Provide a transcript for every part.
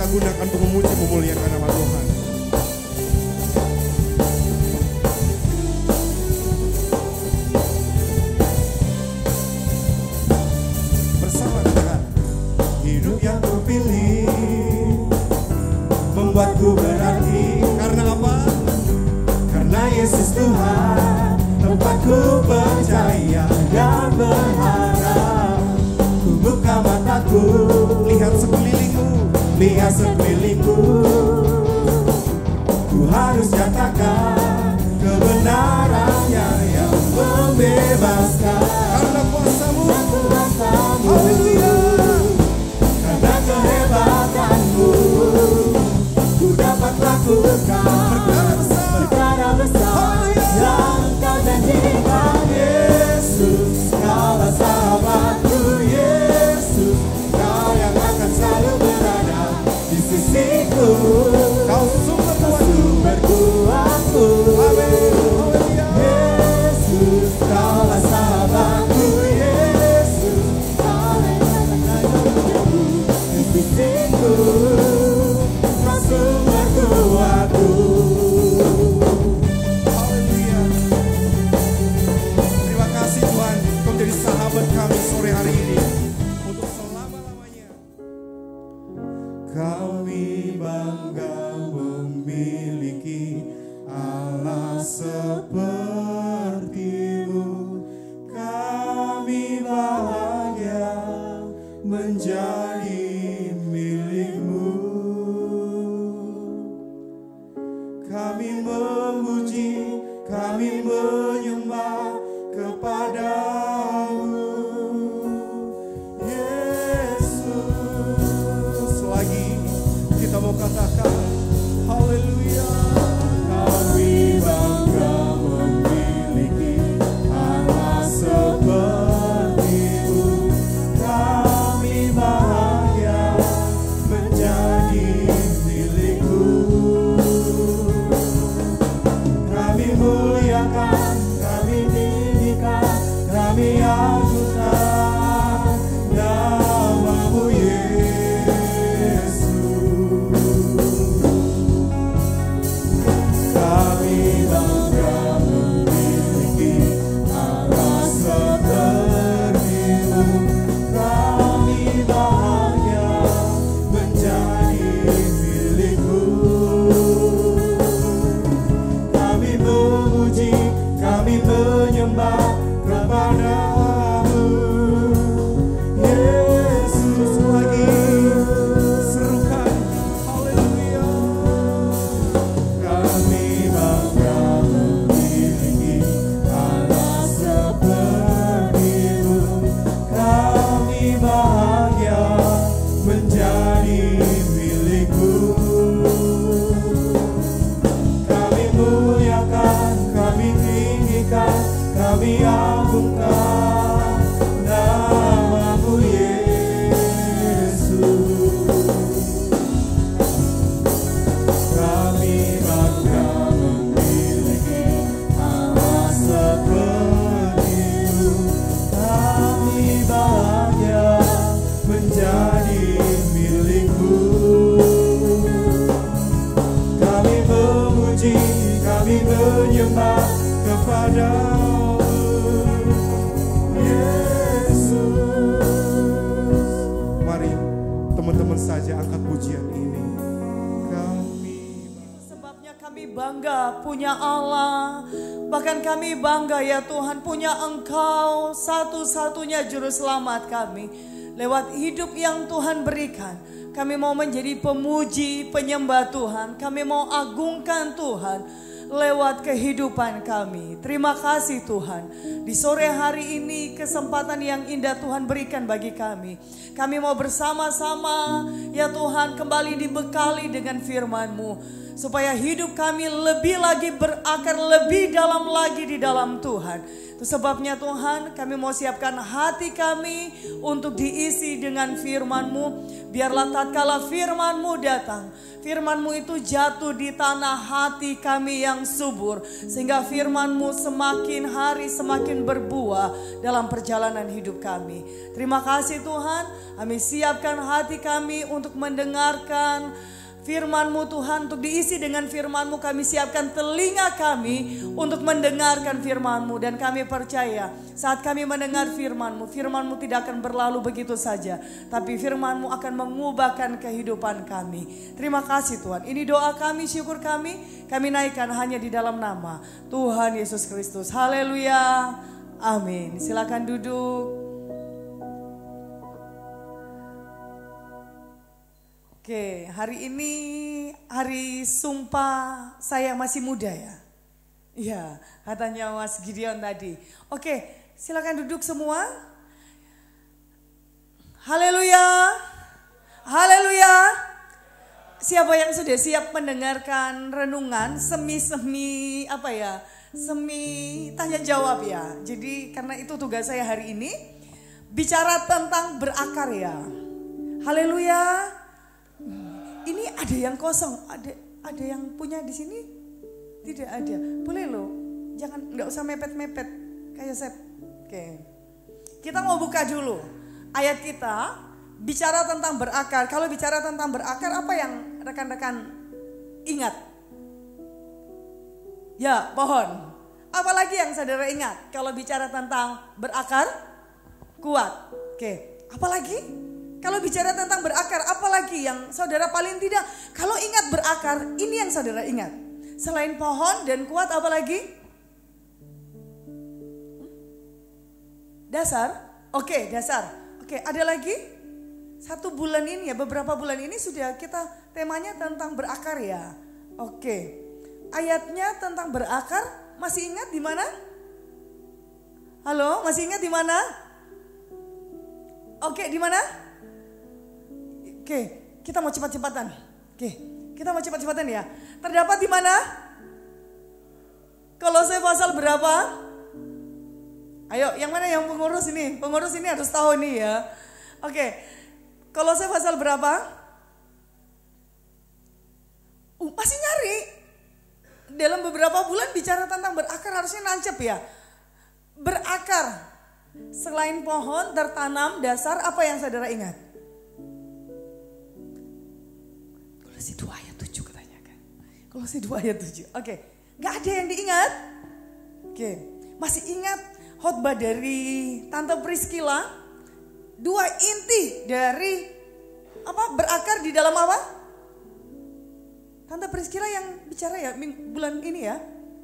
gunakan untuk memuji memuliakan nama Tuhan. Bersama katakan, hidup yang kupilih membuatku berarti. Karena apa? Karena Yesus Tuhan, tempatku percaya dan berharap. Ku buka mataku, lihat sekelilingku, lihat sekelilingku. Ku harus nyatakan kebenarannya yang membebaskan. Karena kuasamu, haleluya. Karena kehebatanmu, ku dapat lakukan perkara besar yang Kau janjikan. Yesus, Kaulah sahabatku. Yesus, Kau yang akan selalu berada di sisiku. Kau sumberku, amin. Yesus, Kaulah sahabatku. Yesus, Kau yang akan selalu berada di sisiku. Kau sumber kuatku. Haleluya. Terima kasih Tuhan, Kau menjadi sahabat kami sore hari ini untuk selama-lamanya. Kami bangga memiliki Allah seperti-Mu. Kami bahagia menjadi milik-Mu. Kami memuji, kami menyembah kepada-Mu, Yesus. Lagi kita mau katakan haleluya. Kami bangga memiliki Allah seperti-Mu. Kami bahagia menjadi milik-Mu. Kami muliakan, kami tinggikan, kami agungkan nama-Mu, Yesus. Kami bangga memiliki Allah seperti-Mu. Kami bahagia menjadi milik-Mu. Kami memuji, kami menyembah kepada-Mu, Yesus. Lagi serukan haleluya. Kami bangga memiliki Allah seperti-Mu. Kami bahagia menjadi milik-Mu. Kami muliakan, kami tinggikan, kami agungkan nama-Mu, Yesus. Kami bangga memiliki Allah seperti-Mu. Kami bahagia menjadi milik-Mu. Kami memuji, kami menyembah kepada-Mu, Yesus. Mari teman-teman saja angkat pujian ini. Sebabnya kami bangga punya Allah. Bahkan kami bangga ya Tuhan punya Engkau, satu-satunya juru selamat kami. Lewat hidup yang Tuhan berikan, kami mau menjadi pemuji, penyembah Tuhan. Kami mau agungkan Tuhan lewat kehidupan kami. Terima kasih Tuhan. Di sore hari ini kesempatan yang indah Tuhan berikan bagi kami. Kami mau bersama-sama ya Tuhan kembali dibekali dengan firman-Mu. supaya hidup kami lebih lagi berakar lebih dalam lagi di dalam Tuhan. Itu sebabnya Tuhan, kami mau siapkan hati kami untuk diisi dengan firman-Mu. Biarlah tatkala firman-Mu datang, firman-Mu itu jatuh di tanah hati kami yang subur, sehingga firman-Mu semakin hari semakin berbuah dalam perjalanan hidup kami. Terima kasih Tuhan, kami siapkan hati kami untuk mendengarkan firman-Mu Tuhan, untuk diisi dengan firman-Mu. Kami siapkan telinga kami untuk mendengarkan firman-Mu. Dan kami percaya saat kami mendengar firman-Mu, firman-Mu tidak akan berlalu begitu saja, tapi firman-Mu akan mengubahkan kehidupan kami. Terima kasih Tuhan. Ini doa kami, syukur kami naikkan hanya di dalam nama Tuhan Yesus Kristus. Haleluya. Amin. Silakan duduk. Oke, hari ini hari sumpah saya masih muda ya. Iya, katanya Mas Gideon tadi. Oke, silakan duduk semua. Haleluya. Haleluya. Siapa yang sudah siap mendengarkan renungan semi apa ya? Semi tanya jawab ya. Jadi karena itu tugas saya hari ini bicara tentang berakar ya. Haleluya. Ini ada yang kosong, ada yang punya di sini? Tidak ada. Boleh loh. Nggak usah mepet-mepet kayak Sep. Oke. Kita mau buka dulu ayat kita bicara tentang berakar. Kalau bicara tentang berakar, apa yang rekan-rekan ingat? Ya, pohon. Apalagi yang saudara ingat kalau bicara tentang berakar? Kuat. Oke. Apalagi? Kalau bicara tentang berakar, apalagi yang saudara paling tidak, kalau ingat berakar, ini yang saudara ingat. Selain pohon dan kuat, apalagi? Dasar? Oke, dasar. Oke, ada lagi? 1 bulan ini ya, beberapa bulan ini sudah kita temanya tentang berakar ya. Oke, ayatnya tentang berakar, masih ingat di mana? Halo, masih ingat di mana? Oke, di mana? Oke, kita mau cepat-cepatan. Oke, kita mau cepat-cepatan ya. Terdapat di mana? Kolose pasal berapa? Ayo, yang mana yang pengurus ini? Pengurus ini harus tahu nih ya. Oke, Kolose pasal berapa? Masih nyari. Dalam beberapa bulan bicara tentang berakar harusnya nancep ya. Berakar. Selain pohon tertanam dasar, apa yang saudara ingat? Kolose 2 ayat 7 katanya kan. Kolose 2 ayat 7. Oke. Gak ada yang diingat? Oke. Masih ingat khotbah dari Tante Priscilla? 2 inti dari apa? Berakar di dalam apa? Tante Priscilla yang bicara ya bulan ini ya.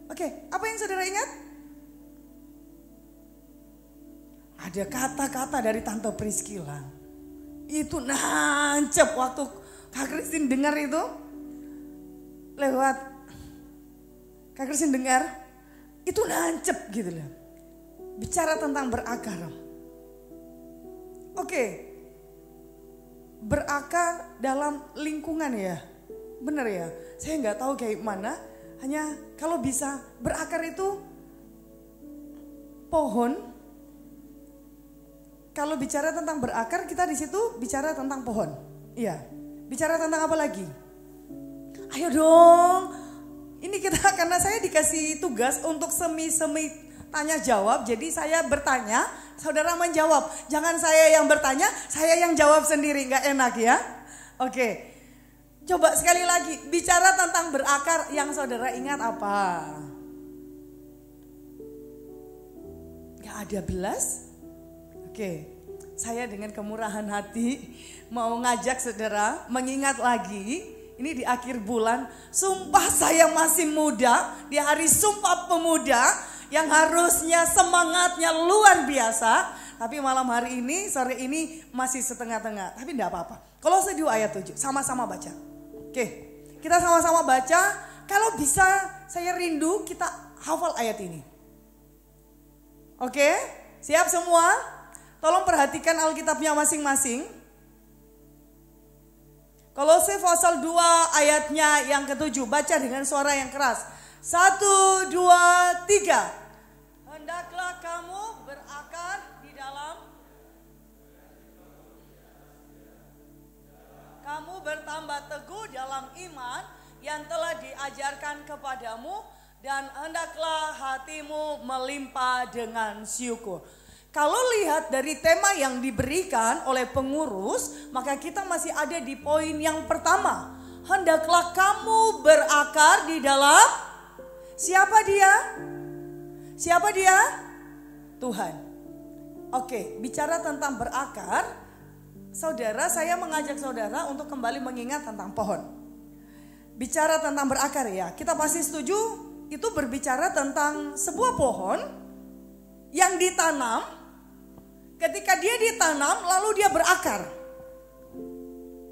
Oke. Apa yang saudara ingat? Ada kata-kata dari Tante Priscilla. Itu nancep waktu Kak Kristin dengar itu lewat Kak Kristin dengar itu nancep gitu loh. Bicara tentang berakar. Oke. Berakar dalam lingkungan ya. Benar ya. Saya nggak tahu kayak mana. Hanya kalau bisa berakar itu pohon. Kalau bicara tentang berakar kita di situ bicara tentang pohon. Iya. Bicara tentang apa lagi? Ayo dong. Ini kita karena saya dikasih tugas untuk semi-semi tanya jawab. Jadi saya bertanya, saudara menjawab. Jangan saya yang bertanya, saya yang jawab sendiri. Nggak enak ya. Oke. Coba sekali lagi. Bicara tentang berakar yang saudara ingat apa? Nggak ada belas? Oke. Saya dengan kemurahan hati mau ngajak saudara mengingat lagi, ini di akhir bulan, sumpah saya masih muda, di hari sumpah pemuda yang harusnya semangatnya luar biasa, tapi malam hari ini, sore ini masih setengah-tengah, tapi enggak apa-apa. Kolose 2 ayat 7, sama-sama baca. Oke, kita sama-sama baca, kalau bisa saya rindu kita hafal ayat ini. Oke, siap semua? Tolong perhatikan Alkitabnya masing-masing. Kolose pasal 2 ayatnya yang ke-7. Baca dengan suara yang keras. 1, 2, 3. Hendaklah kamu berakar di dalam. Kamu bertambah teguh dalam iman yang telah diajarkan kepadamu. Dan hendaklah hatimu melimpah dengan syukur. Kalau lihat dari tema yang diberikan oleh pengurus, maka kita masih ada di poin yang pertama. Hendaklah kamu berakar di dalam. Siapa dia? Siapa dia? Tuhan. Oke, bicara tentang berakar, saudara, saya mengajak saudara untuk kembali mengingat tentang pohon. Bicara tentang berakar ya, kita pasti setuju itu berbicara tentang sebuah pohon yang ditanam. Ketika dia ditanam lalu dia berakar.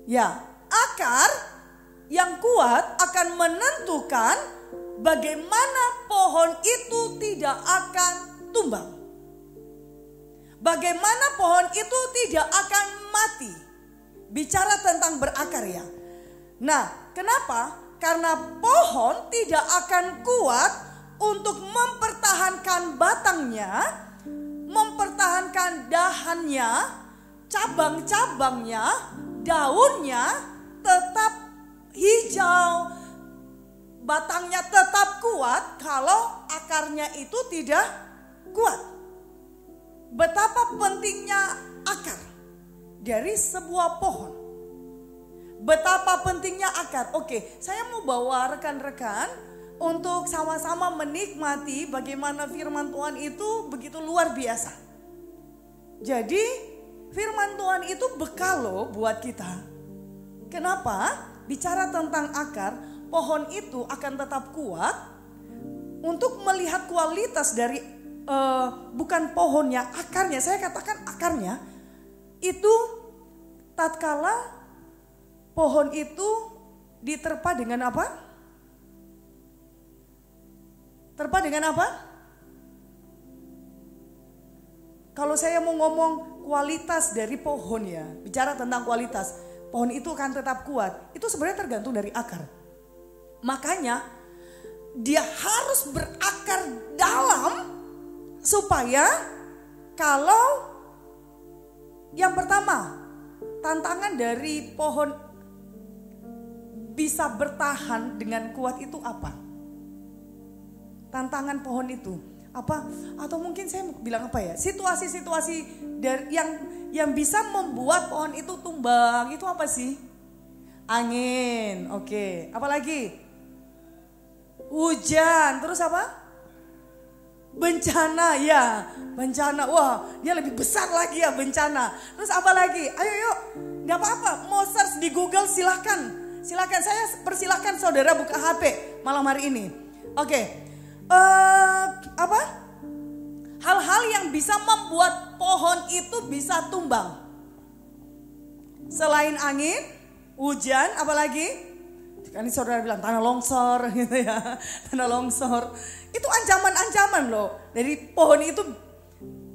Ya, akar yang kuat akan menentukan bagaimana pohon itu tidak akan tumbang. Bagaimana pohon itu tidak akan mati. Bicara tentang berakar ya. Nah, kenapa? Karena pohon tidak akan kuat untuk mempertahankan batangnya, mempertahankan dahannya, cabang-cabangnya, daunnya tetap hijau, batangnya tetap kuat kalau akarnya itu tidak kuat. Betapa pentingnya akar dari sebuah pohon. Betapa pentingnya akar. Oke, saya mau bawa rekan-rekan untuk sama-sama menikmati bagaimana firman Tuhan itu begitu luar biasa. Jadi firman Tuhan itu bekal loh buat kita. Kenapa? Bicara tentang akar, pohon itu akan tetap kuat. Untuk melihat kualitas dari bukan pohonnya, akarnya, saya katakan akarnya. Itu tatkala pohon itu diterpa dengan apa? Terpa dengan apa? Kalau saya mau ngomong kualitas dari pohon ya, bicara tentang kualitas, pohon itu akan tetap kuat. Itu sebenarnya tergantung dari akar. Makanya dia harus berakar dalam supaya kalau yang pertama, tantangan dari pohon bisa bertahan dengan kuat itu apa? Tantangan pohon itu apa? Atau mungkin saya mau bilang apa ya? Situasi-situasi yang bisa membuat pohon itu tumbang itu apa sih? Angin, oke. Apalagi? Hujan, terus apa? Bencana, ya. Bencana, wah dia lebih besar lagi ya bencana. Terus apa lagi? Ayo yuk, gak apa-apa. Mau search di Google silakan. Silakan, saya persilakan saudara buka HP malam hari ini. Oke. Apa? Hal-hal yang bisa membuat pohon itu bisa tumbang. Selain angin, hujan, apalagi? Kan saudara bilang tanah longsor gitu ya. Tanah longsor. Itu ancaman-ancaman loh dari pohon itu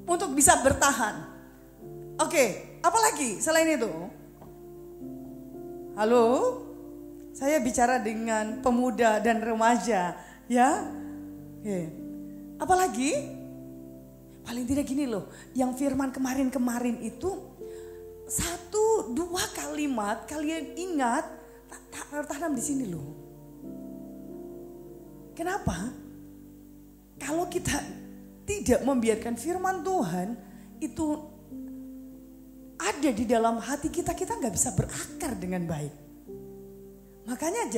untuk bisa bertahan. Oke, apalagi selain itu? Halo? Saya bicara dengan pemuda dan remaja, ya. Oke. Apalagi? Paling tidak gini loh, yang firman kemarin-kemarin itu 1-2 kalimat kalian ingat tanam di sini loh. Kenapa? Kalau kita tidak membiarkan firman Tuhan itu ada di dalam hati kita, kita nggak bisa berakar dengan baik. Makanya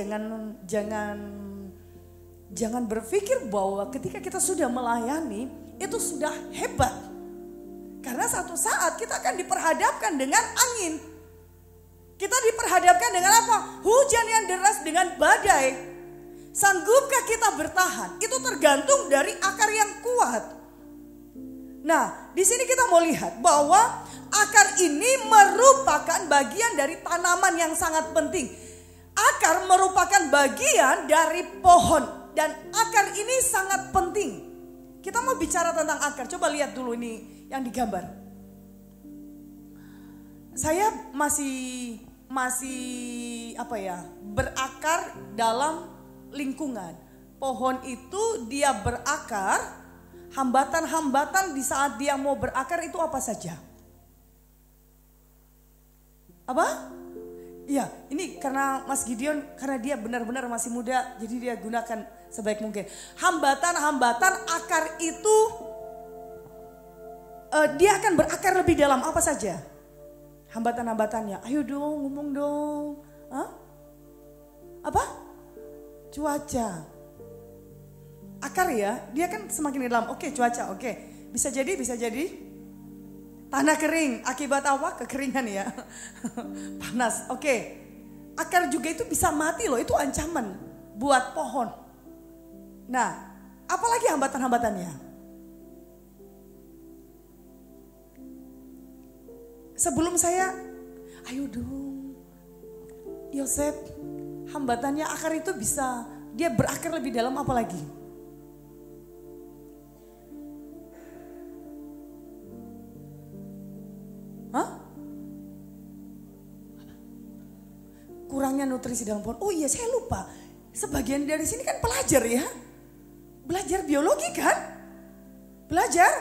jangan berpikir bahwa ketika kita sudah melayani itu sudah hebat. Karena satu saat kita akan diperhadapkan dengan angin. Kita diperhadapkan dengan apa? Hujan yang deras dengan badai. Sanggupkah kita bertahan? Itu tergantung dari akar yang kuat. Nah, di sini kita mau lihat bahwa akar ini merupakan bagian dari tanaman yang sangat penting. Akar merupakan bagian dari pohon. Dan akar ini sangat penting. Kita mau bicara tentang akar. Coba lihat dulu ini yang digambar. Saya masih masih berakar dalam lingkungan. Pohon itu dia berakar, hambatan-hambatan di saat dia mau berakar itu apa saja? Apa? Iya, ini karena Mas Gideon, karena dia benar-benar masih muda, jadi dia gunakan sebaik mungkin. Hambatan-hambatan akar itu dia akan berakar lebih dalam apa saja? Hambatan-hambatannya, ayo dong ngomong dong. Hah? Apa? Cuaca. Akar ya, dia kan semakin dalam. Oke, cuaca, oke. Bisa jadi tanah kering, akibat apa? Kekeringan ya. Panas, oke. Akar juga itu bisa mati loh, itu ancaman buat pohon. Nah, apalagi hambatan-hambatannya? Sebelum saya, ayo dong. Yosef, hambatannya akar itu bisa, dia berakar lebih dalam apa lagi? Hah? Kurangnya nutrisi dalam pohon. Oh iya, saya lupa. Sebagian dari sini kan pelajar ya. Belajar biologi kan? Belajar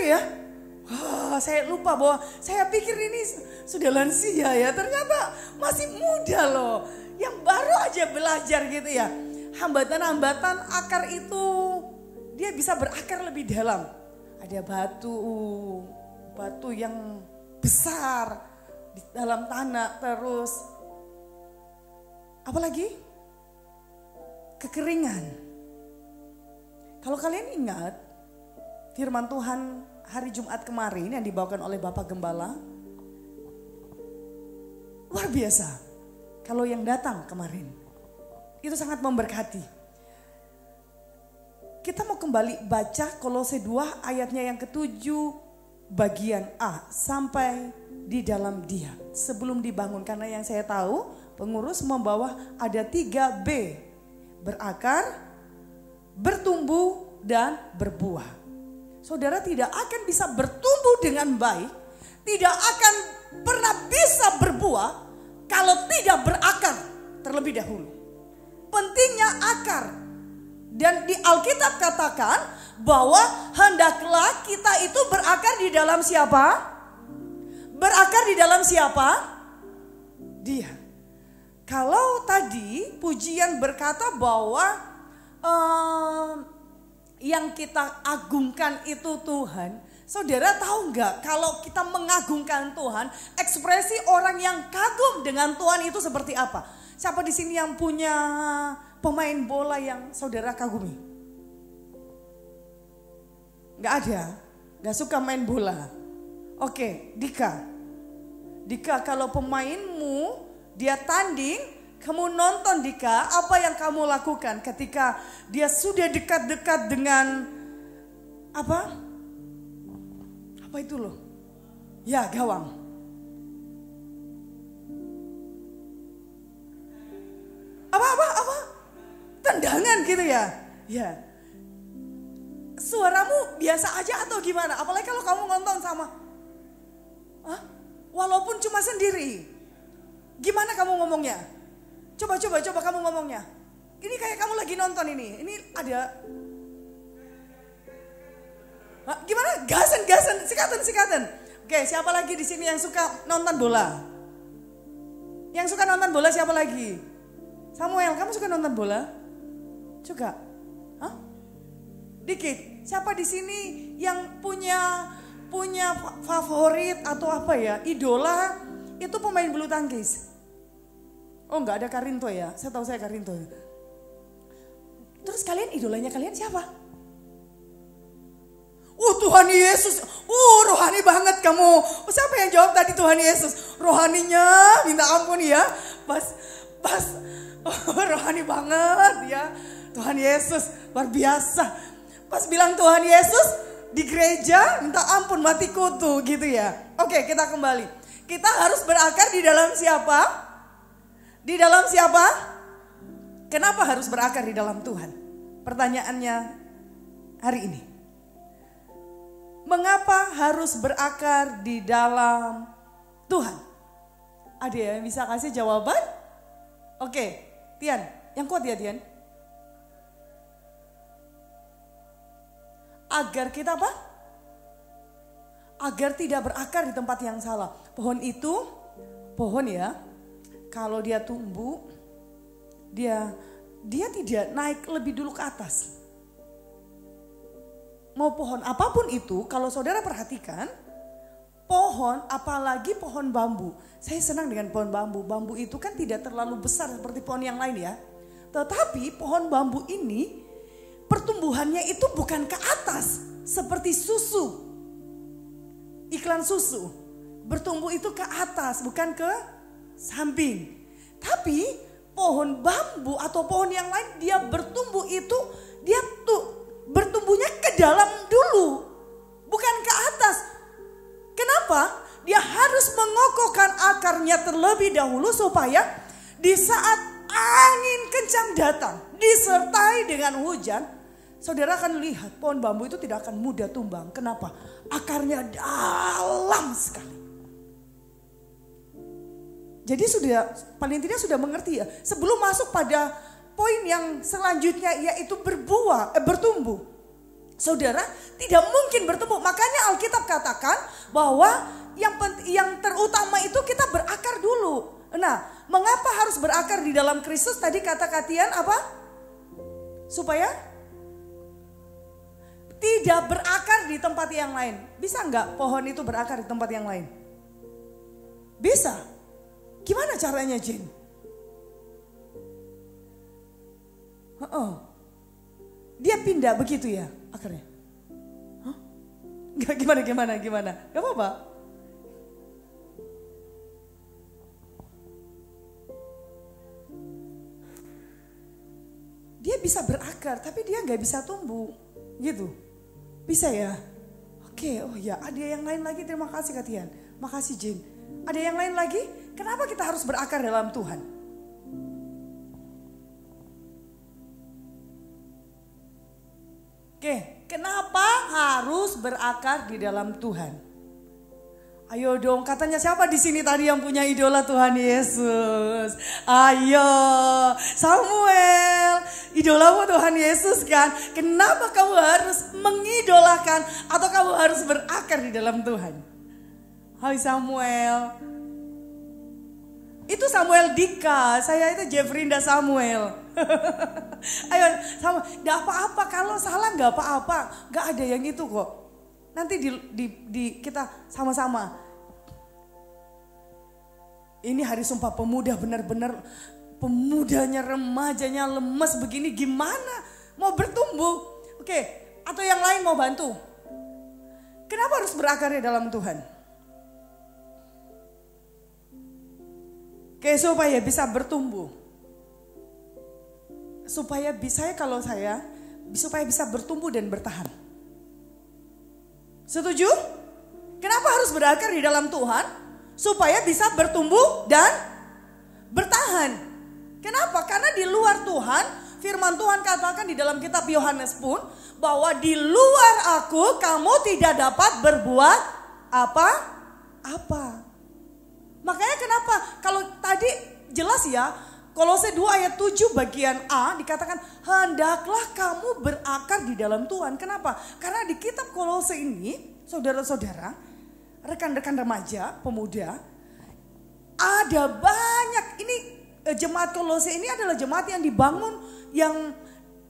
ya. Wah, saya lupa bahwa saya pikir ini sudah lansia ya. Ternyata masih muda loh. Yang baru aja belajar gitu ya. Hambatan-hambatan akar itu dia bisa berakar lebih dalam. Ada batu yang besar di dalam tanah, terus apalagi kekeringan. Kalau kalian ingat firman Tuhan hari Jumat kemarin yang dibawakan oleh Bapak Gembala, luar biasa. Kalau yang datang kemarin itu sangat memberkati. Kita mau kembali baca Kolose 2 ayatnya yang ke-7 bagian A sampai di dalam dia. Sebelum dibangun, karena yang saya tahu pengurus membawa ada 3B. Berakar, bertumbuh, dan berbuah. Saudara tidak akan bisa bertumbuh dengan baik, tidak akan pernah bisa berbuah kalau tidak berakar terlebih dahulu. Pentingnya akar. Dan di Alkitab katakan bahwa hendaklah kita itu berakar di dalam siapa? Berakar di dalam siapa? Dia. Kalau tadi pujian berkata bahwa yang kita agungkan itu Tuhan. Saudara tahu nggak kalau kita mengagungkan Tuhan, ekspresi orang yang kagum dengan Tuhan itu seperti apa? Siapa di sini yang punya pemain bola yang saudara kagumi? Nggak ada, nggak suka main bola. Oke, Dika, kalau pemainmu dia tanding, kamu nonton Dika, apa yang kamu lakukan ketika dia sudah dekat-dekat dengan apa? Apa itu loh? Ya, gawang. Apa? Tendangan gitu ya? Ya. Suaramu biasa aja atau gimana? Apalagi kalau kamu nonton sama, walaupun cuma sendiri. Gimana kamu ngomongnya? Coba kamu ngomongnya. Ini kayak kamu lagi nonton ini. Ini ada. Gimana? Gasen, sikatan. Oke, siapa lagi di sini yang suka nonton bola? Yang suka nonton bola siapa lagi? Samuel, kamu suka nonton bola? Suka? Hah? Dikit. Siapa di sini yang punya favorit atau apa ya? Idola itu pemain bulu tangkis. Oh, enggak ada Karinto ya? Saya tahu saya Karinto. Terus kalian idolanya kalian siapa? Tuhan Yesus. Rohani banget kamu. Siapa yang jawab tadi Tuhan Yesus? Rohaninya minta ampun ya. Pas rohani banget ya. Tuhan Yesus luar biasa. Pas bilang Tuhan Yesus di gereja minta ampun mati kutu gitu ya. Oke, kita kembali. Kita harus berakar di dalam siapa? Di dalam siapa? Kenapa harus berakar di dalam Tuhan? Pertanyaannya hari ini. Mengapa harus berakar di dalam Tuhan? Ada yang bisa kasih jawaban? Oke, Tian, yang kuat ya Tian. Agar kita apa? Agar tidak berakar di tempat yang salah. Pohon itu, pohon ya, kalau dia tumbuh, dia tidak naik lebih dulu ke atas. Mau pohon apapun itu, kalau saudara perhatikan, pohon apalagi pohon bambu. Saya senang dengan pohon bambu. Bambu itu kan tidak terlalu besar seperti pohon yang lain ya. Tetapi pohon bambu ini pertumbuhannya itu bukan ke atas seperti susu. Iklan susu. Bertumbuh itu ke atas bukan ke samping. Tapi pohon bambu atau pohon yang lain dia bertumbuh itu dia tuh bertumbuhnya ke dalam dulu. Bukan ke atas. Kenapa? Dia harus mengokohkan akarnya terlebih dahulu supaya di saat angin kencang datang disertai dengan hujan, saudara akan lihat pohon bambu itu tidak akan mudah tumbang. Kenapa? Akarnya dalam sekali. Jadi paling tidak sudah mengerti ya. Sebelum masuk pada poin yang selanjutnya yaitu bertumbuh. Saudara tidak mungkin bertumbuh. Makanya Alkitab katakan bahwa yang terutama itu kita berakar dulu. Nah, mengapa harus berakar di dalam Kristus? Tadi kata Katian apa? Supaya tidak berakar di tempat yang lain. Bisa enggak pohon itu berakar di tempat yang lain? Bisa. Gimana caranya, Jin? Dia pindah begitu ya akarnya? Hah? Gimana? Gak apa-apa. Dia bisa berakar tapi dia gak bisa tumbuh. Gitu. Bisa ya? Oke, oh ya ada yang lain lagi. Terima kasih Katian. Makasih Jin. Ada yang lain lagi? Kenapa kita harus berakar dalam Tuhan? Oke, kenapa harus berakar di dalam Tuhan? Ayo dong, katanya siapa di sini tadi yang punya idola Tuhan Yesus? Ayo, Samuel, idolamu Tuhan Yesus kan? Kenapa kamu harus mengidolakan atau kamu harus berakar di dalam Tuhan? Hai Samuel. Itu Samuel Dika, saya itu Jeffrinda Samuel. Ayo Samuel, gak apa-apa kalau salah gak apa-apa. Gak ada yang itu kok. Nanti kita sama-sama. Ini hari Sumpah Pemuda benar-benar pemudanya, remajanya lemes begini gimana? Mau bertumbuh? Oke, atau yang lain mau bantu? Kenapa harus berakar di dalam Tuhan? Oke, supaya bisa bertumbuh. Supaya bisa bertumbuh dan bertahan. Setuju? Kenapa harus berakar di dalam Tuhan? Supaya bisa bertumbuh dan bertahan. Kenapa? Karena di luar Tuhan, firman Tuhan katakan di dalam kitab Yohanes pun, bahwa di luar aku kamu tidak dapat berbuat apa-apa. Makanya kenapa? Kalau tadi jelas ya, Kolose 2 ayat 7 bagian A dikatakan hendaklah kamu berakar di dalam Tuhan. Kenapa? Karena di kitab Kolose ini, saudara-saudara, rekan-rekan remaja, pemuda, ada banyak. Ini jemaat Kolose ini adalah jemaat yang dibangun yang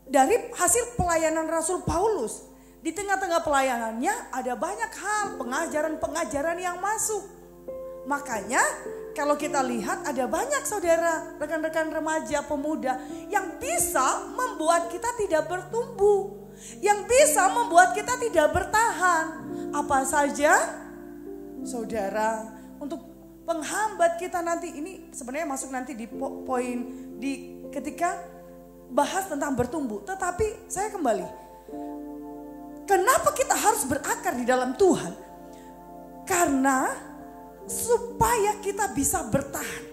dari hasil pelayanan Rasul Paulus. Di tengah-tengah pelayanannya ada banyak hal, pengajaran-pengajaran yang masuk. Makanya kalau kita lihat ada banyak saudara, rekan-rekan remaja, pemuda yang bisa membuat kita tidak bertumbuh. Yang bisa membuat kita tidak bertahan. Apa saja? Saudara, untuk penghambat kita nanti, ini sebenarnya masuk nanti di poin di ketika bahas tentang bertumbuh. Tetapi saya kembali, kenapa kita harus berakar di dalam Tuhan? Karena supaya kita bisa bertahan.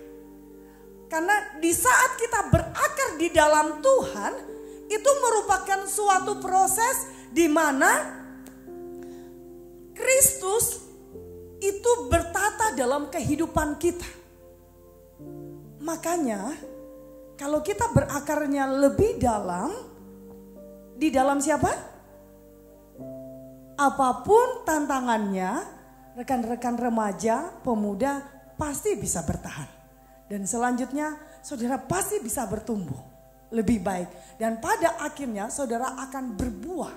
Karena di saat kita berakar di dalam Tuhan, itu merupakan suatu proses di mana Kristus itu bertata dalam kehidupan kita. Makanya kalau kita berakarnya lebih dalam, di dalam siapa? Apapun tantangannya, rekan-rekan remaja, pemuda pasti bisa bertahan. Dan selanjutnya saudara pasti bisa bertumbuh lebih baik. Dan pada akhirnya saudara akan berbuah.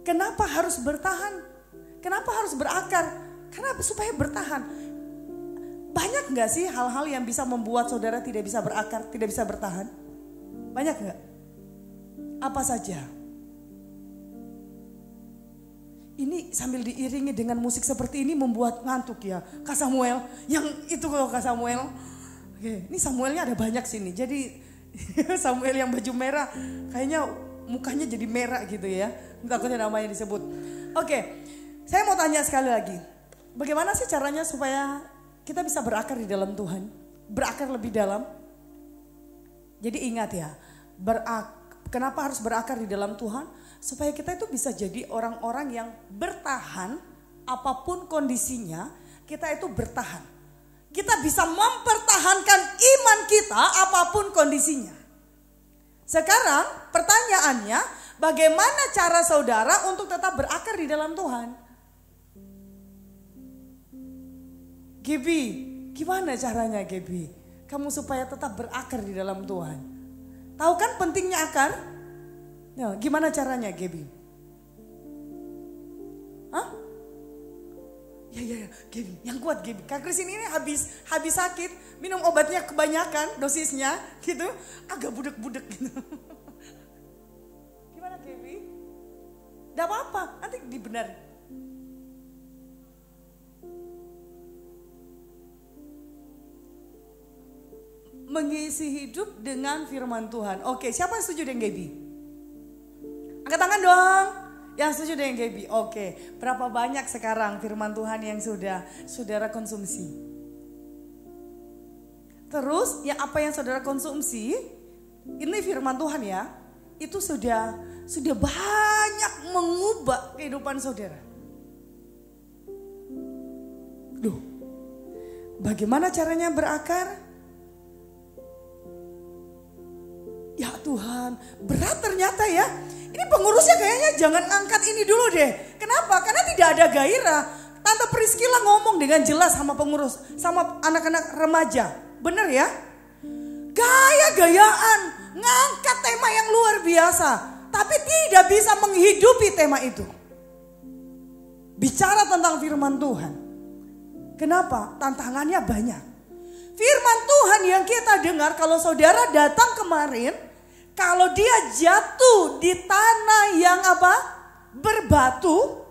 Kenapa harus bertahan? Kenapa harus berakar? Karena supaya bertahan. Banyak gak sih hal-hal yang bisa membuat saudara tidak bisa berakar, tidak bisa bertahan? Banyak gak? Apa saja? Ini sambil diiringi dengan musik seperti ini membuat ngantuk ya. Kak Samuel, yang itu kalau Kak Samuel. Oke, ini Samuelnya ada banyak sini. Jadi Samuel yang baju merah kayaknya mukanya jadi merah gitu ya. Takutnya namanya disebut. Oke, saya mau tanya sekali lagi. Bagaimana sih caranya supaya kita bisa berakar di dalam Tuhan? Berakar lebih dalam? Jadi ingat ya, kenapa harus berakar di dalam Tuhan? Supaya kita itu bisa jadi orang-orang yang bertahan apapun kondisinya, kita itu bertahan. Kita bisa mempertahankan iman kita apapun kondisinya. Sekarang pertanyaannya, bagaimana cara saudara untuk tetap berakar di dalam Tuhan? Gaby, gimana caranya Gaby? Kamu supaya tetap berakar di dalam Tuhan. Tahu kan pentingnya akar? Nah, gimana caranya Gaby? Hah? Ya, Gaby, yang kuat Gaby. Kak Christine ini habis sakit, minum obatnya kebanyakan dosisnya gitu, agak budek-budek gitu. Gimana Gaby? Gak apa-apa, nanti dibenarin. Mengisi hidup dengan firman Tuhan. Oke, siapa yang setuju dengan Gaby? Angkat tangan dong. Yang setuju dengan Gaby. Oke, berapa banyak sekarang firman Tuhan yang sudah saudara konsumsi? Terus ya apa yang saudara konsumsi? Ini firman Tuhan ya. Itu sudah banyak mengubah kehidupan saudara. Duh. Bagaimana caranya berakar? Ya Tuhan, berat ternyata ya. Ini pengurusnya kayaknya jangan angkat ini dulu deh. Kenapa? Karena tidak ada gairah. Tante Priscilla ngomong dengan jelas sama pengurus, sama anak-anak remaja. Bener ya? Gaya-gayaan, ngangkat tema yang luar biasa. Tapi tidak bisa menghidupi tema itu. Bicara tentang firman Tuhan. Kenapa? Tantangannya banyak. Firman Tuhan yang kita dengar kalau saudara datang kemarin, kalau dia jatuh di tanah yang berbatu,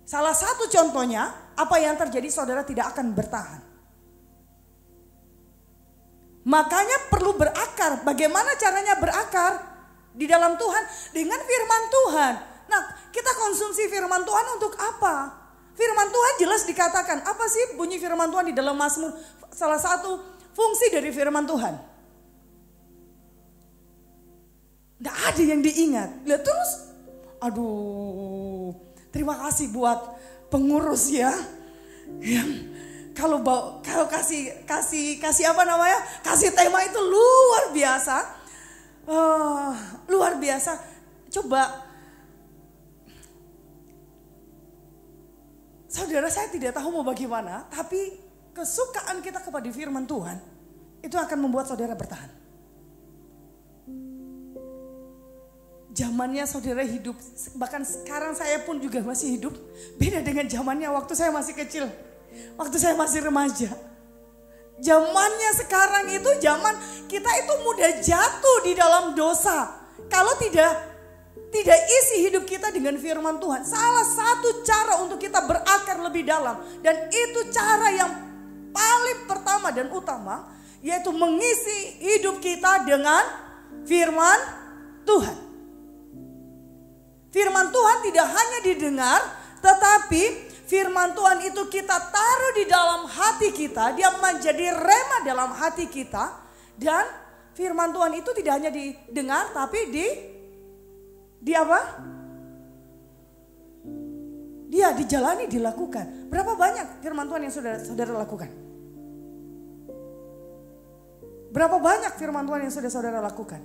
salah satu contohnya apa yang terjadi, saudara tidak akan bertahan. Makanya perlu berakar. Bagaimana caranya berakar di dalam Tuhan? Dengan firman Tuhan. Nah, kita konsumsi firman Tuhan untuk apa? Firman Tuhan jelas dikatakan. Apa sih bunyi firman Tuhan di dalam Mazmur? Salah satu fungsi dari firman Tuhan. Nggak ada yang diingat. Lihat terus. Aduh. Terima kasih buat pengurus ya. Yang kalau kasih apa namanya? Kasih tema itu luar biasa. Luar biasa. Coba. Saudara, saya tidak tahu mau bagaimana, tapi kesukaan kita kepada firman Tuhan itu akan membuat saudara bertahan. Zamannya saudara hidup, bahkan sekarang saya pun juga masih hidup, beda dengan zamannya waktu saya masih kecil, waktu saya masih remaja. Zamannya sekarang itu zaman kita itu mudah jatuh di dalam dosa. Kalau tidak isi hidup kita dengan firman Tuhan. Salah satu cara untuk kita berakar lebih dalam, dan itu cara yang paling pertama dan utama, yaitu mengisi hidup kita dengan firman Tuhan. Firman Tuhan tidak hanya didengar, tetapi firman Tuhan itu kita taruh di dalam hati kita. Dia menjadi rema dalam hati kita. Dan firman Tuhan itu tidak hanya didengar, tapi di apa? Dia dijalani, dilakukan. Berapa banyak firman Tuhan yang saudara lakukan? Berapa banyak firman Tuhan yang sudah saudara lakukan?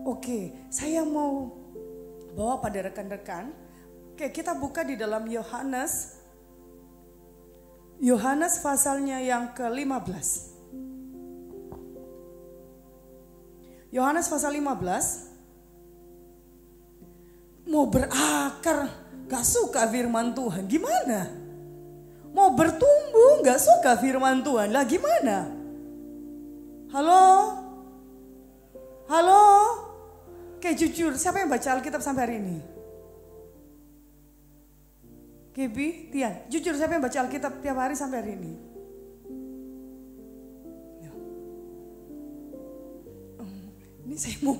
Oke, saya mau bawa pada rekan-rekan. Oke, kita buka di dalam Yohanes pasalnya yang ke-15. Yohanes pasal 15. Mau berakar, gak suka firman Tuhan, gimana? Mau bertumbuh, gak suka firman Tuhan, lah gimana? Halo? Halo? Oke, jujur, siapa yang baca Alkitab sampai hari ini? Gibi, Tian, jujur siapa yang baca Alkitab tiap hari sampai hari ini? Ini saya mau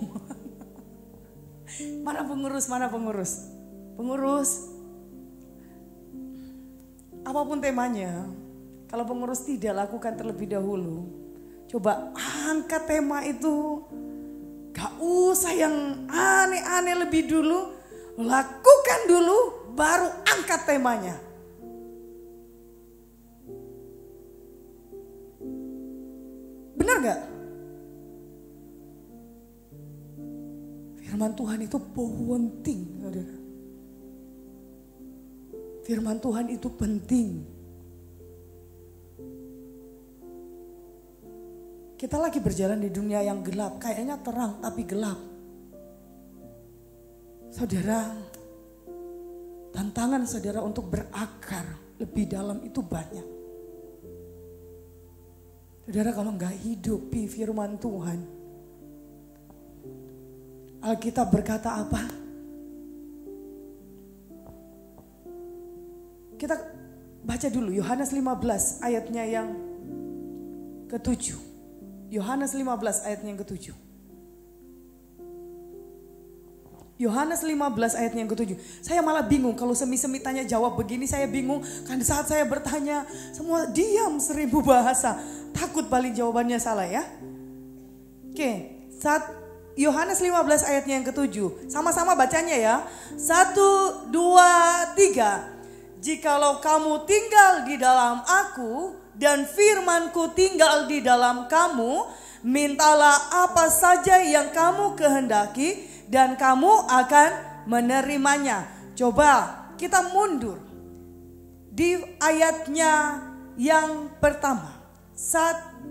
mana pengurus? Pengurus. Apapun temanya, kalau pengurus tidak lakukan terlebih dahulu, coba angkat tema itu. Gak usah yang aneh-aneh lebih dulu, lakukan dulu, baru angkat temanya. Benar gak? Firman Tuhan itu penting, saudara. Firman Tuhan itu penting. Kita lagi berjalan di dunia yang gelap, kayaknya terang tapi gelap. Saudara, tantangan saudara untuk berakar lebih dalam itu banyak. Saudara, kalau nggak hidupi firman Tuhan, Alkitab berkata apa? Kita baca dulu Yohanes 15 ayatnya yang ke-7. Yohanes 15 ayatnya yang ke-7. Yohanes 15 ayatnya yang ke-7. Saya malah bingung kalau semi-semi tanya jawab begini, saya bingung. Kan saat saya bertanya semua diam 1000 bahasa. Takut paling jawabannya salah ya. Oke, saat Yohanes 15 ayatnya yang ke-7. Sama-sama bacanya ya. 1, 2, 3. Jikalau kamu tinggal di dalam aku dan firmanku tinggal di dalam kamu, mintalah apa saja yang kamu kehendaki dan kamu akan menerimanya. Coba kita mundur di ayatnya yang pertama.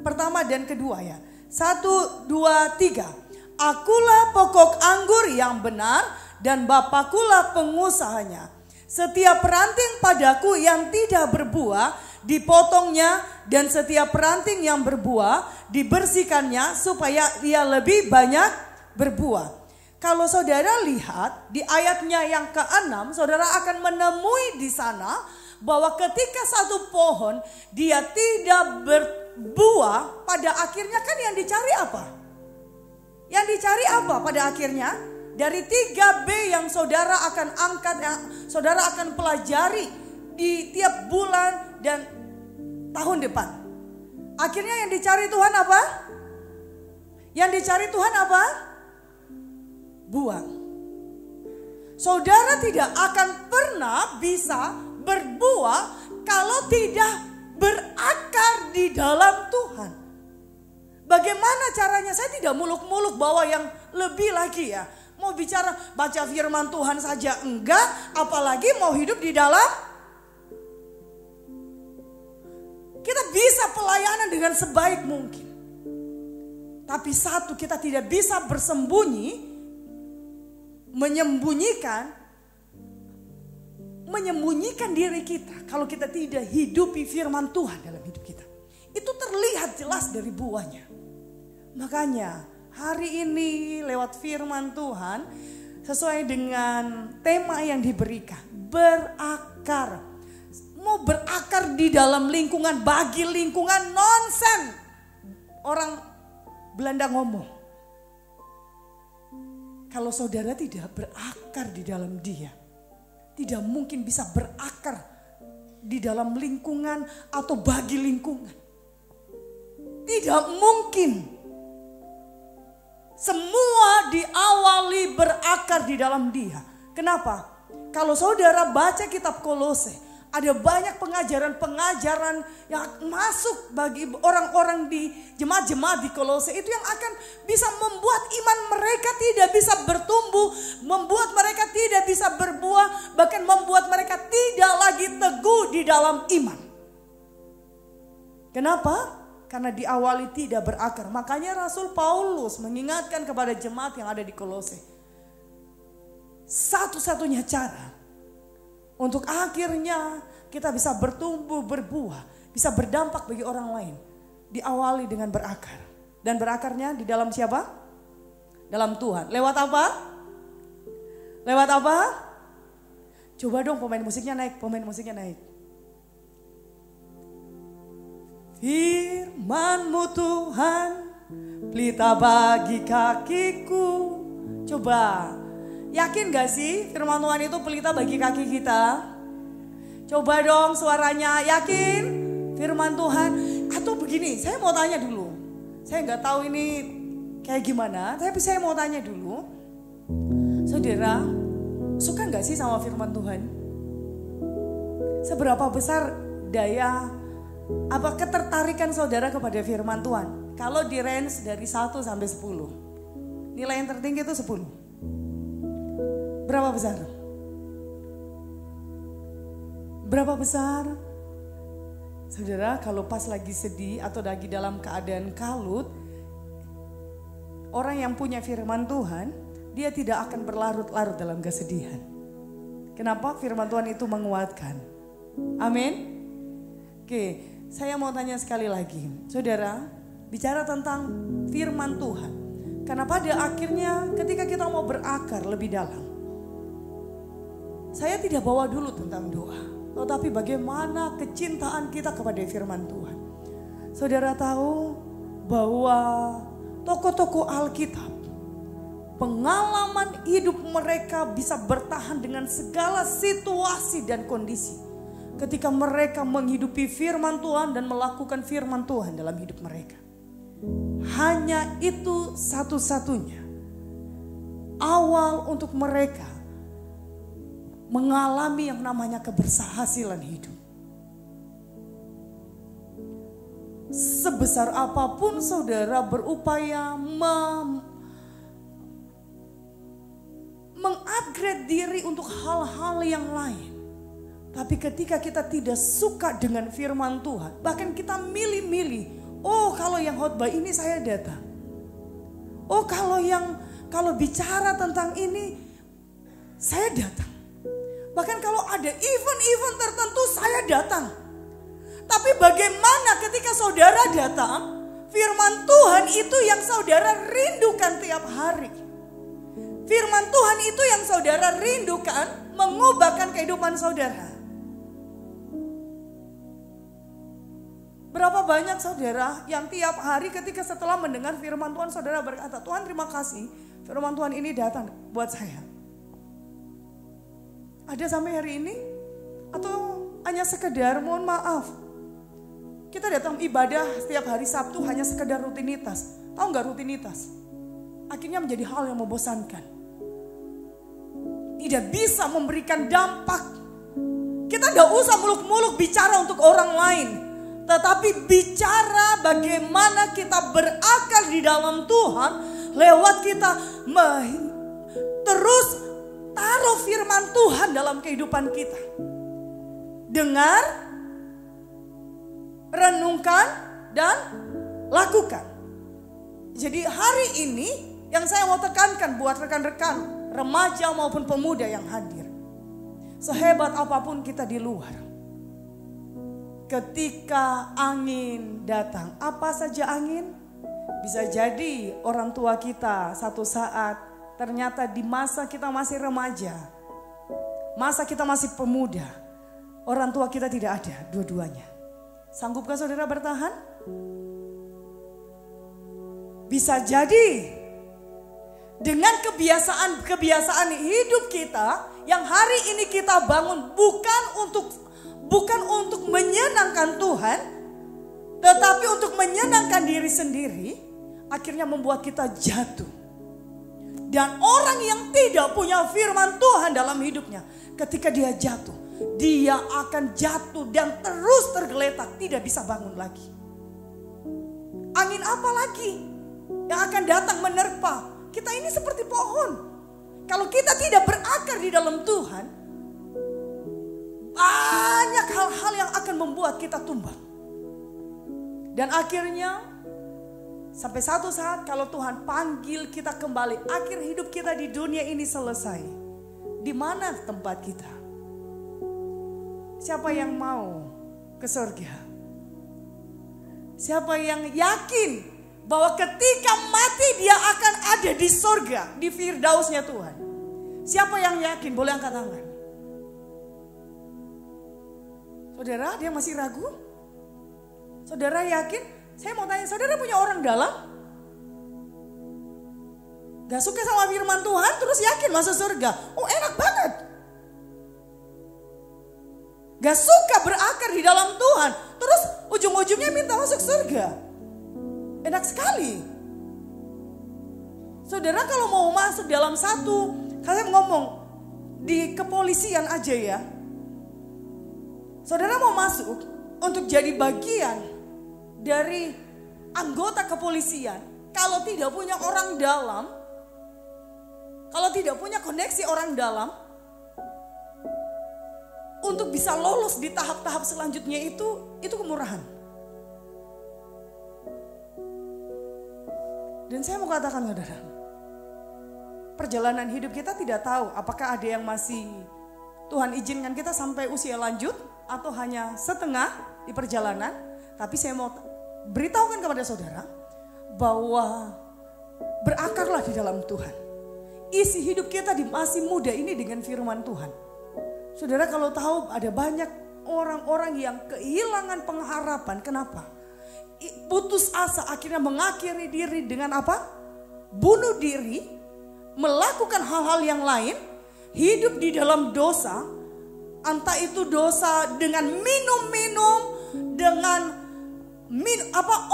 Pertama dan kedua ya. 1, 2, 3. Akulah pokok anggur yang benar dan Bapakulah pengusahanya. Setiap ranting padaku yang tidak berbuah dipotongnya, dan setiap ranting yang berbuah dibersihkannya supaya ia lebih banyak berbuah. Kalau saudara lihat di ayatnya yang ke-6, saudara akan menemui di sana bahwa ketika satu pohon dia tidak berbuah, pada akhirnya kan yang dicari apa? Yang dicari apa pada akhirnya? Dari 3B yang saudara akan angkat, yang saudara akan pelajari di tiap bulan dan tahun depan. Akhirnya yang dicari Tuhan apa? Yang dicari Tuhan apa? Buah. Saudara tidak akan pernah bisa berbuah kalau tidak berakar di dalam Tuhan. Bagaimana caranya? Saya tidak muluk-muluk bawa yang lebih lagi ya. Mau bicara baca firman Tuhan saja enggak, apalagi mau hidup di dalam. Kita bisa pelayanan dengan sebaik mungkin. Tapi satu, kita tidak bisa bersembunyi, menyembunyikan diri kita kalau kita tidak hidupi firman Tuhan dalam hidup kita. Itu terlihat jelas dari buahnya. Makanya hari ini lewat firman Tuhan sesuai dengan tema yang diberikan, berakar. Mau berakar di dalam lingkungan, bagi lingkungan nonsen. Orang Belanda ngomong, kalau saudara tidak berakar di dalam dia, tidak mungkin bisa berakar di dalam lingkungan atau bagi lingkungan. Tidak mungkin. Semua diawali berakar di dalam dia. Kenapa? Kalau saudara baca kitab Kolose, Ada banyak pengajaran-pengajaran yang masuk bagi orang-orang di jemaat-jemaat di Kolose itu yang akan bisa membuat iman mereka tidak bisa bertumbuh, membuat mereka tidak bisa berbuah, bahkan membuat mereka tidak lagi teguh di dalam iman. Kenapa? Karena diawali tidak berakar. Makanya Rasul Paulus mengingatkan kepada jemaat yang ada di Kolose. Satu-satunya cara untuk akhirnya kita bisa bertumbuh, berbuah, bisa berdampak bagi orang lain, diawali dengan berakar. Dan berakarnya di dalam siapa? Dalam Tuhan. Lewat apa? Lewat apa? Coba dong pemain musiknya naik, Firman-Mu Tuhan, pelita bagi kakiku. Coba, yakin gak sih firman Tuhan itu pelita bagi kaki kita? Coba dong suaranya, yakin firman Tuhan? Atau begini, saya mau tanya dulu. Saya gak tahu ini kayak gimana, tapi saya mau tanya dulu. Saudara, suka gak sih sama firman Tuhan? Seberapa besar daya ketertarikan saudara kepada firman Tuhan? Kalau di range dari 1 sampai 10. Nilai yang tertinggi itu 10. Berapa besar? Berapa besar? Saudara, kalau pas lagi sedih atau lagi dalam keadaan kalut, orang yang punya firman Tuhan, dia tidak akan berlarut-larut dalam kesedihan. Kenapa? Firman Tuhan itu menguatkan. Amin. Oke, saya mau tanya sekali lagi. Saudara, bicara tentang firman Tuhan. Karena pada akhirnya ketika kita mau berakar lebih dalam, saya tidak bawa dulu tentang doa, tetapi bagaimana kecintaan kita kepada firman Tuhan. Saudara tahu bahwa tokoh-tokoh Alkitab, pengalaman hidup mereka bisa bertahan dengan segala situasi dan kondisi. Ketika mereka menghidupi firman Tuhan dan melakukan firman Tuhan dalam hidup mereka. Hanya itu satu-satunya awal untuk mereka mengalami yang namanya keberhasilan hidup. Sebesar apapun saudara berupaya mengupgrade diri untuk hal-hal yang lain. Tapi ketika kita tidak suka dengan firman Tuhan, bahkan kita milih-milih, oh kalau yang khotbah ini saya datang. Oh kalau bicara tentang ini saya datang. Bahkan kalau ada event-event tertentu saya datang. Tapi bagaimana ketika saudara datang, firman Tuhan itu yang saudara rindukan tiap hari. Firman Tuhan itu yang saudara rindukan mengubahkan kehidupan saudara. Berapa banyak saudara yang tiap hari ketika setelah mendengar firman Tuhan saudara berkata, Tuhan terima kasih firman Tuhan ini datang buat saya. Ada sampai hari ini? Atau hanya sekedar mohon maaf, kita datang ibadah setiap hari Sabtu hanya sekedar rutinitas. Tahu gak rutinitas? Akhirnya menjadi hal yang membosankan. Tidak bisa memberikan dampak. Kita gak usah muluk-muluk bicara untuk orang lain. Tetapi bicara bagaimana kita berakar di dalam Tuhan. Lewat kita terus taruh firman Tuhan dalam kehidupan kita. Dengar, renungkan, dan lakukan. Jadi hari ini yang saya mau tekankan buat rekan-rekan remaja maupun pemuda yang hadir. Sehebat apapun kita di luar, ketika angin datang, apa saja angin, bisa jadi orang tua kita satu saat ternyata di masa kita masih remaja, masa kita masih pemuda, orang tua kita tidak ada dua-duanya. Sanggupkah saudara bertahan? Bisa jadi dengan kebiasaan hidup kita yang hari ini kita bangun bukan untuk menyenangkan Tuhan, tetapi untuk menyenangkan diri sendiri, akhirnya membuat kita jatuh. Dan orang yang tidak punya firman Tuhan dalam hidupnya, ketika dia jatuh, dia akan jatuh dan terus tergeletak, tidak bisa bangun lagi. Angin apa lagi yang akan datang menerpa? Kita ini seperti pohon. Kalau kita tidak berakar di dalam Tuhan, banyak hal-hal yang akan membuat kita tumbang. Dan akhirnya sampai satu saat kalau Tuhan panggil kita kembali, akhir hidup kita di dunia ini selesai. Di mana tempat kita? Siapa yang mau ke surga? Siapa yang yakin bahwa ketika mati dia akan ada di surga, di firdausnya Tuhan? Siapa yang yakin? Boleh angkat tangan. Saudara, dia masih ragu? Saudara yakin? Saya mau tanya, saudara punya orang dalam? Gak suka sama firman Tuhan terus yakin masuk surga? Oh, enak banget. Gak suka berakar di dalam Tuhan terus ujung-ujungnya minta masuk surga? Enak sekali. Saudara kalau mau masuk dalam satu, kalian ngomong di kepolisian aja ya. Saudara mau masuk untuk jadi bagian dari anggota kepolisian, kalau tidak punya orang dalam, kalau tidak punya koneksi orang dalam, untuk bisa lolos di tahap-tahap selanjutnya itu kemurahan. Dan saya mau katakan saudara, perjalanan hidup kita tidak tahu apakah ada yang masih Tuhan izinkan kita sampai usia lanjut atau hanya setengah di perjalanan. Tapi saya mau beritahukan kepada saudara bahwa berakarlah di dalam Tuhan. Isi hidup kita di masih muda ini dengan firman Tuhan. Saudara kalau tahu ada banyak orang-orang yang kehilangan pengharapan. Kenapa? Putus asa, akhirnya mengakhiri diri dengan apa? Bunuh diri, melakukan hal-hal yang lain, hidup di dalam dosa. Entah itu dosa dengan minum-minum, dengan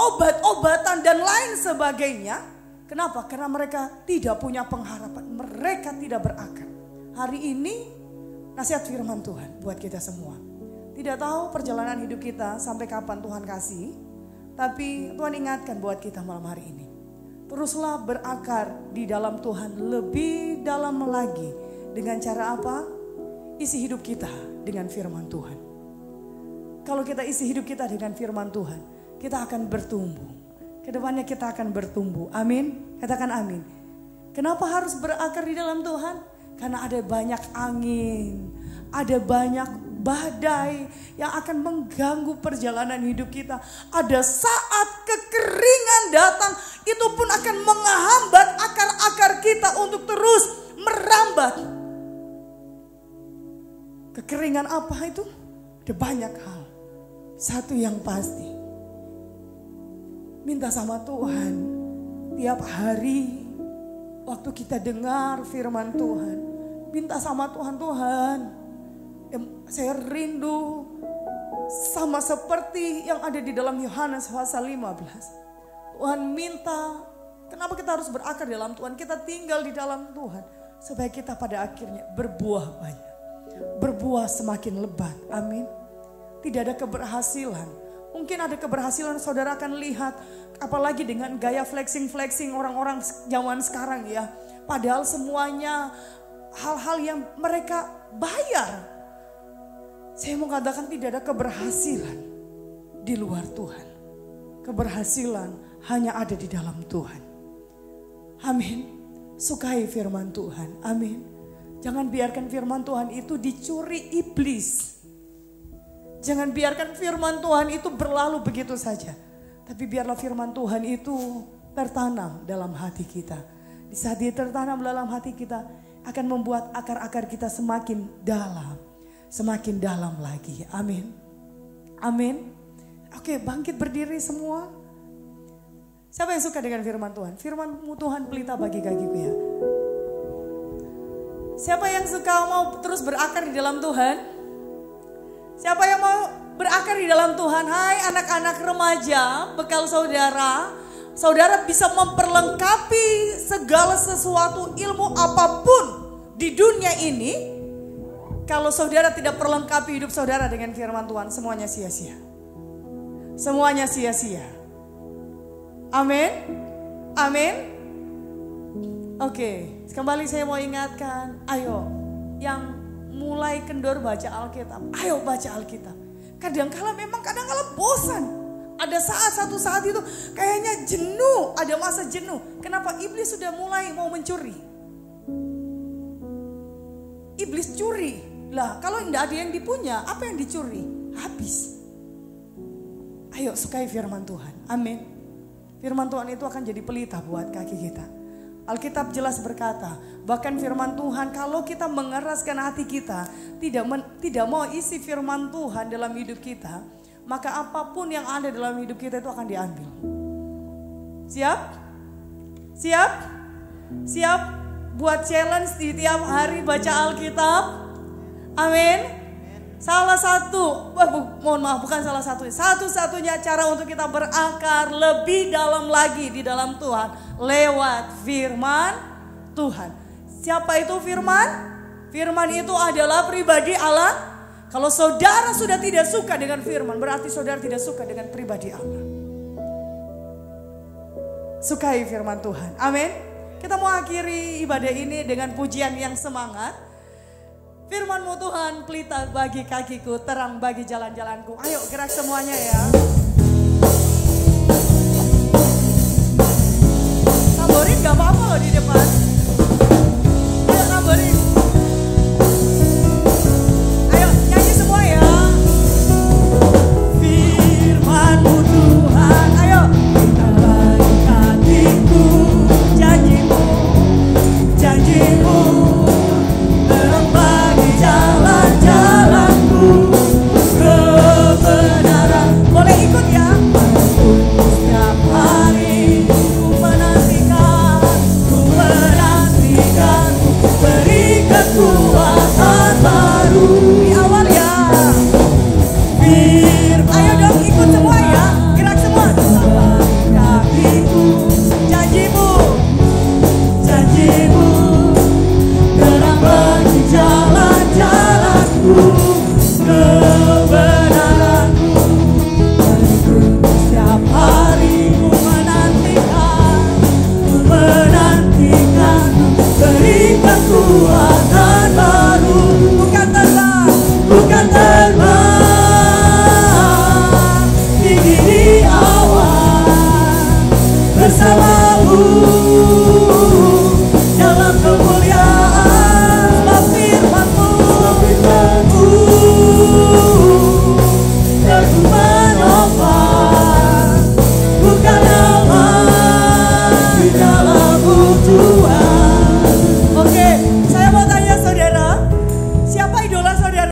obat-obatan dan lain sebagainya. Kenapa? Karena mereka tidak punya pengharapan, mereka tidak berakar. Hari ini nasihat firman Tuhan buat kita semua. Tidak tahu perjalanan hidup kita sampai kapan Tuhan kasih, tapi Tuhan ingatkan buat kita malam hari ini. Teruslah berakar di dalam Tuhan lebih dalam lagi. Dengan cara apa? Isi hidup kita dengan firman Tuhan. Kalau kita isi hidup kita dengan firman Tuhan, kita akan bertumbuh. Kedepannya kita akan bertumbuh. Amin. Katakan amin. Kenapa harus berakar di dalam Tuhan? Karena ada banyak angin, ada banyak badai yang akan mengganggu perjalanan hidup kita. Ada saat kekeringan datang, itu pun akan menghambat akar-akar kita untuk terus merambat. Kekeringan apa itu? Ada banyak hal. Satu yang pasti, minta sama Tuhan tiap hari waktu kita dengar firman Tuhan. Minta sama Tuhan, Tuhan, saya rindu sama seperti yang ada di dalam Yohanes pasal 15. Tuhan minta, kenapa kita harus berakar dalam Tuhan? Kita tinggal di dalam Tuhan supaya kita pada akhirnya berbuah banyak. Berbuah semakin lebat, amin. Tidak ada keberhasilan. Mungkin ada keberhasilan saudara akan lihat, apalagi dengan gaya flexing orang-orang zaman sekarang ya. Padahal semuanya hal-hal yang mereka bayar. Saya mau katakan tidak ada keberhasilan di luar Tuhan. Keberhasilan hanya ada di dalam Tuhan. Amin. Sukai firman Tuhan, amin. Jangan biarkan firman Tuhan itu dicuri iblis. Jangan biarkan firman Tuhan itu berlalu begitu saja. Tapi biarlah firman Tuhan itu tertanam dalam hati kita. Di saat dia tertanam dalam hati kita, akan membuat akar-akar kita semakin dalam. Semakin dalam lagi. Amin. Amin. Oke, bangkit berdiri semua. Siapa yang suka dengan firman Tuhan? Firman Tuhan pelita bagi kakiku ya. Siapa yang suka mau terus berakar di dalam Tuhan? Siapa yang mau berakar di dalam Tuhan? Hai anak-anak remaja, bekal saudara. Saudara bisa memperlengkapi segala sesuatu ilmu apapun di dunia ini Kalau saudara tidak perlengkapi hidup saudara dengan firman Tuhan, semuanya sia-sia. Semuanya sia-sia. Amin. Amin. Oke, kembali saya mau ingatkan, ayo yang mulai kendor baca Alkitab, ayo baca Alkitab. Kadang-kala bosan. Ada satu saat itu kayaknya jenuh, ada masa jenuh. Kenapa? Iblis sudah mulai mau mencuri. Iblis curi. Lah, kalau tidak ada yang dipunya, apa yang dicuri? Habis. Ayo sukai firman Tuhan. Amin. Firman Tuhan itu akan jadi pelita buat kaki kita. Alkitab jelas berkata, bahkan firman Tuhan kalau kita mengeraskan hati kita, tidak mau isi firman Tuhan dalam hidup kita, maka apapun yang ada dalam hidup kita itu akan diambil. Siap? Siap? Siap buat challenge di tiap hari baca Alkitab? Amin. Salah satu, mohon maaf, bukan salah satu, satu-satunya cara untuk kita berakar lebih dalam lagi di dalam Tuhan lewat firman Tuhan. Siapa itu firman? Firman itu adalah pribadi Allah. Kalau saudara sudah tidak suka dengan firman, berarti saudara tidak suka dengan pribadi Allah. Sukai firman Tuhan. Amin. Kita mau akhiri ibadah ini dengan pujian yang semangat. Firman-Mu Tuhan, pelita bagi kakiku, terang bagi jalan-jalanku. Ayo gerak semuanya ya. Tamborin gak apa-apa loh di depan.